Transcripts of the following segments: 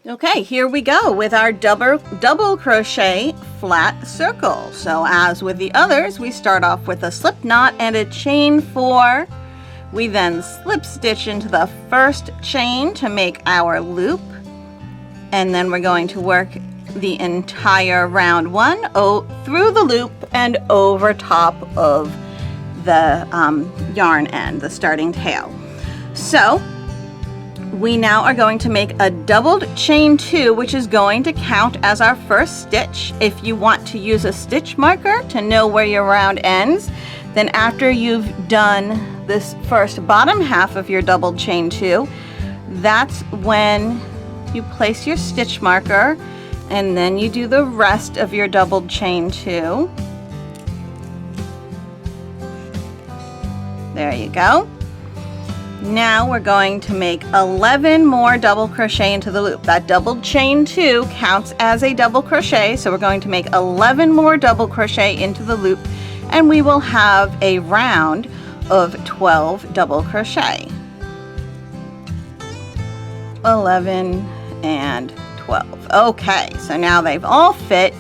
Okay, here we go with our double crochet flat circle. So as with the others, we start off with a slip knot and a chain 4. We then slip stitch into the first chain to make our loop, and then we're going to work the entire round 1 through the loop and over top of the yarn end, the starting tail. So we now are going to make a doubled chain 2, which is going to count as our first stitch. If you want to use a stitch marker to know where your round ends, then after you've done this first bottom half of your doubled chain 2, that's when you place your stitch marker, and then you do the rest of your doubled chain 2. There you go. Now we're going to make 11 more double crochet into the loop. That doubled chain 2 counts as a double crochet, so we're going to make 11 more double crochet into the loop, and we will have a round of 12 double crochet. 11 and 12. Okay, so now they've all fit.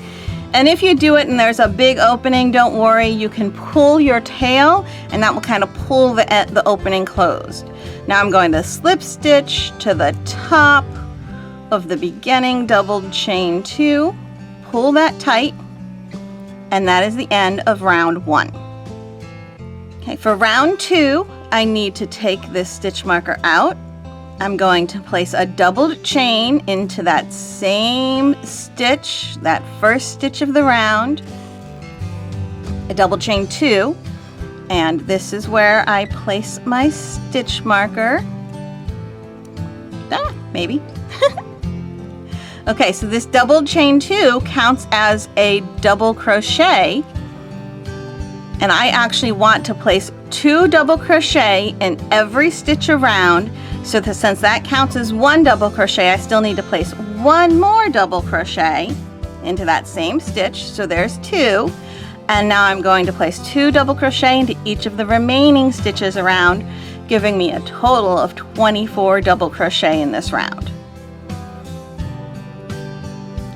And if you do it and there's a big opening, don't worry, you can pull your tail and that will kind of pull the opening closed. Now I'm going to slip stitch to the top of the beginning doubled chain 2, pull that tight, and that is the end of round 1. Okay, for round 2, I need to take this stitch marker out. I'm going to place a doubled chain into that same stitch, that first stitch of the round, a double chain 2, and this is where I place my stitch marker. Maybe. Okay, so this double chain 2 counts as a double crochet, and I actually want to place 2 double crochet in every stitch around. So since that counts as 1 double crochet, I still need to place 1 more double crochet into that same stitch. So there's 2. And now I'm going to place 2 double crochet into each of the remaining stitches around, giving me a total of 24 double crochet in this round.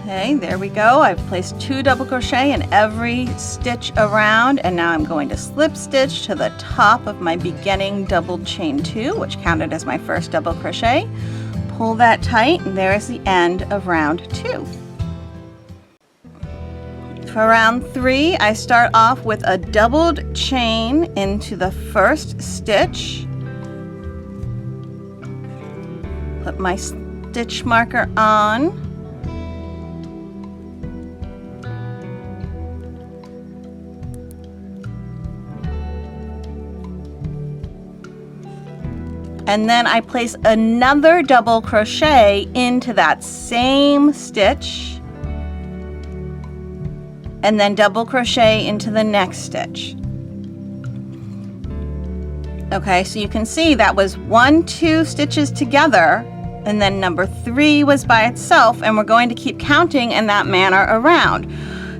Okay, there we go. I've placed 2 double crochet in every stitch around, and now I'm going to slip stitch to the top of my beginning double chain 2, which counted as my first double crochet. Pull that tight, and there is the end of round 2. For round 3, I start off with a doubled chain into the first stitch. Put my stitch marker on. And then I place another double crochet into that same stitch, and then double crochet into the next stitch. Okay, so you can see that was 1, 2 stitches together, and then number 3 was by itself, and we're going to keep counting in that manner around.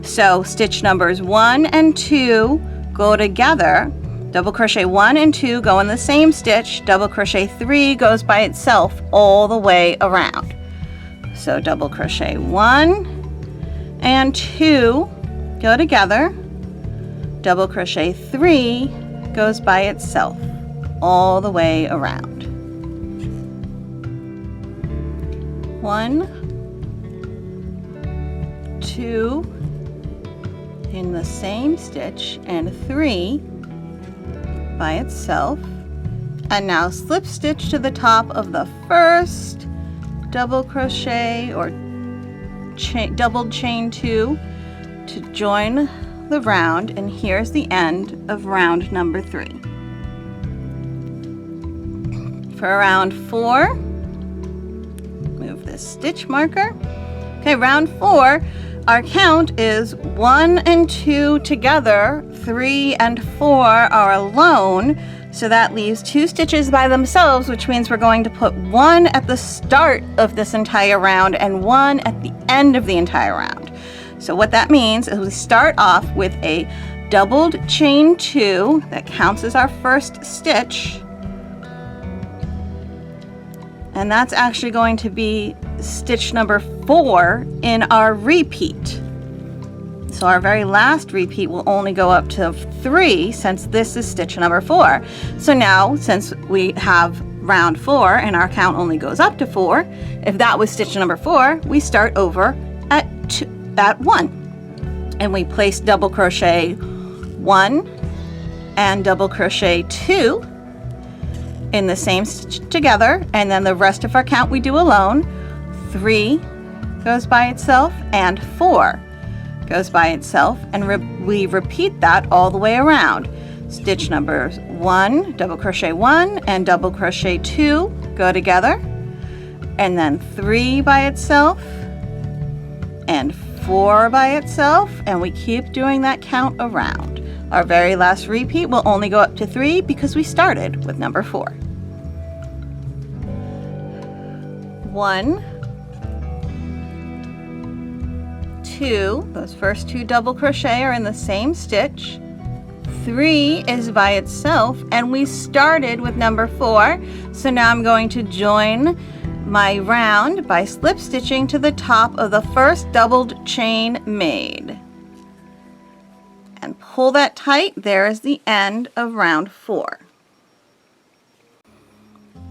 So stitch numbers 1 and 2 go together. Double crochet 1 and 2 go in the same stitch, double crochet 3 goes by itself all the way around. So double crochet 1 and 2 go together, double crochet 3 goes by itself all the way around. 1, 2 in the same stitch, and 3 by itself, and now slip stitch to the top of the first double crochet or double chain 2 to join the round, and here's the end of round number 3. For round 4, move this stitch marker. Okay, round 4, our count is 1 and 2 together, 3 and 4 are alone, so that leaves 2 stitches by themselves, which means we're going to put 1 at the start of this entire round and 1 at the end of the entire round. So what that means is we start off with a doubled chain 2 that counts as our first stitch, and that's actually going to be stitch number 4 in our repeat. So our very last repeat will only go up to 3 since this is stitch number 4. So now, since we have round 4 and our count only goes up to 4, if that was stitch number 4, we start over at 1. And we place double crochet 1 and double crochet 2 in the same stitch together, and then the rest of our count we do alone. 3 goes by itself and 4 goes by itself, and we repeat that all the way around. Stitch number 1, double crochet 1 and double crochet 2 go together, and then 3 by itself and 4 by itself, and we keep doing that count around. Our very last repeat will only go up to 3 because we started with number 4. 1, 2, those first 2 double crochet are in the same stitch. 3 is by itself, and we started with number 4. So now I'm going to join my round by slip stitching to the top of the first doubled chain made. And pull that tight. There is the end of round 4.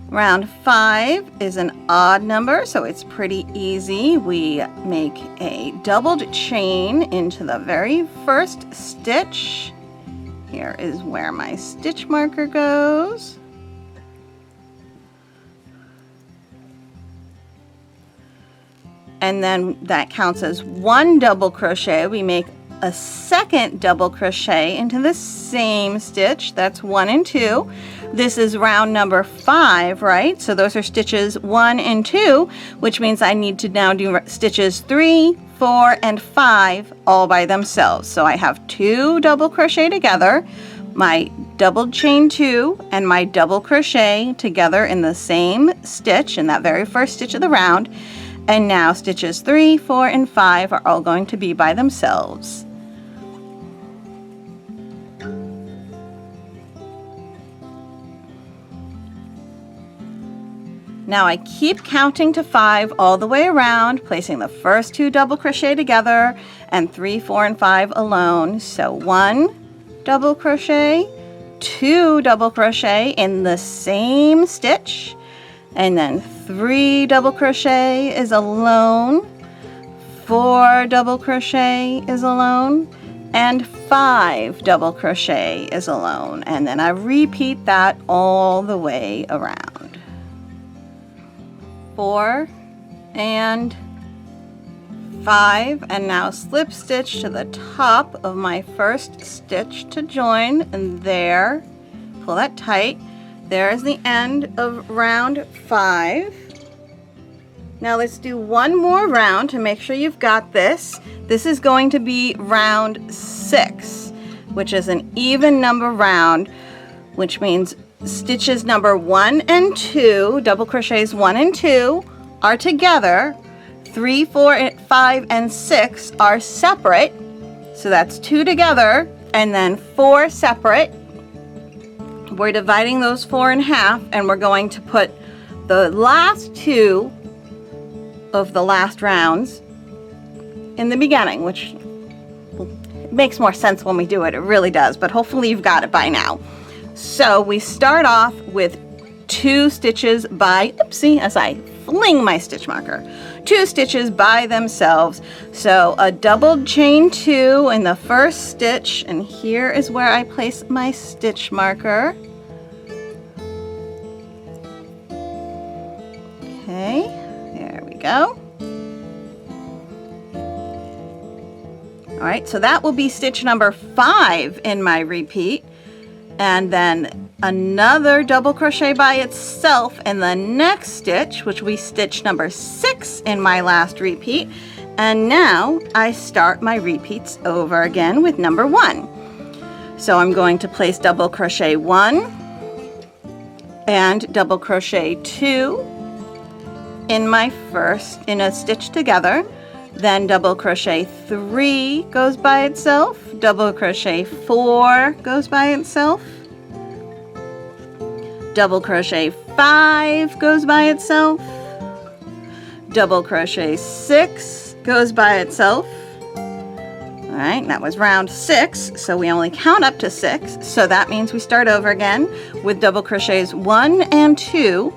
Round 5 is an odd number, so it's pretty easy. We make a doubled chain into the very first stitch. Here is where my stitch marker goes. And then that counts as 1 double crochet. We make a second double crochet into the same stitch. That's 1 and 2. This is round number 5, right? So those are stitches 1 and 2, which means I need to now do stitches 3, 4, and 5 all by themselves. So I have 2 double crochet together, my double chain 2 and my double crochet together in the same stitch in that very first stitch of the round. And now stitches 3, 4, and 5 are all going to be by themselves. Now I keep counting to 5 all the way around, placing the first 2 double crochet together and 3, 4, and 5 alone. So 1 double crochet, 2 double crochet in the same stitch, and then 3 double crochet is alone, 4 double crochet is alone, and 5 double crochet is alone. And then I repeat that all the way around. 4 and 5, and now slip stitch to the top of my first stitch to join, and there, pull that tight. There is the end of round 5. Now let's do one more round to make sure you've got this. This is going to be round 6, which is an even number round, which means stitches number 1 and 2, double crochets 1 and 2 are together, 3, 4, 5, and 6 are separate, so that's 2 together, and then 4 separate. We're dividing those 4 in half, and we're going to put the last 2 of the last rounds in the beginning, which makes more sense when we do it. It really does, but hopefully you've got it by now. So we start off with 2 stitches by, oopsie, as I fling my stitch marker, 2 stitches by themselves. So a double chain 2 in the first stitch, and here is where I place my stitch marker. Okay, there we go. All right, so that will be stitch number 5 in my repeat. And then another double crochet by itself in the next stitch, which we stitch number 6 in my last repeat. And now I start my repeats over again with number 1. So I'm going to place double crochet 1 and double crochet 2 in my first, in a stitch together. Then double crochet 3 goes by itself, double crochet 4 goes by itself, double crochet 5 goes by itself, double crochet 6 goes by itself. All right, that was round 6, so we only count up to 6, so that means we start over again with double crochets 1 and 2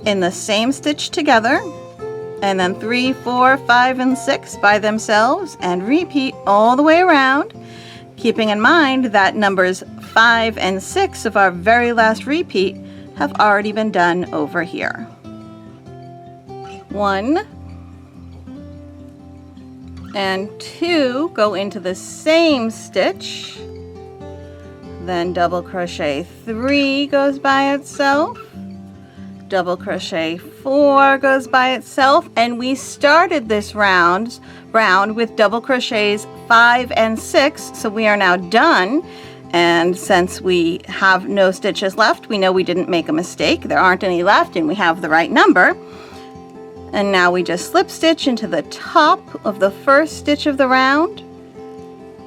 in the same stitch together, and then 3, 4, 5, and 6 by themselves, and repeat all the way around, keeping in mind that numbers 5 and 6 of our very last repeat have already been done over here. 1 and 2 go into the same stitch, then double crochet 3 goes by itself, double crochet 4 goes by itself, and we started this round with double crochets 5 and 6, so we are now done. And since we have no stitches left, we know we didn't make a mistake. There aren't any left and we have the right number. And now we just slip stitch into the top of the first stitch of the round,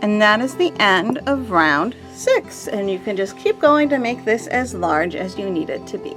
and that is the end of round 6. And you can just keep going to make this as large as you need it to be.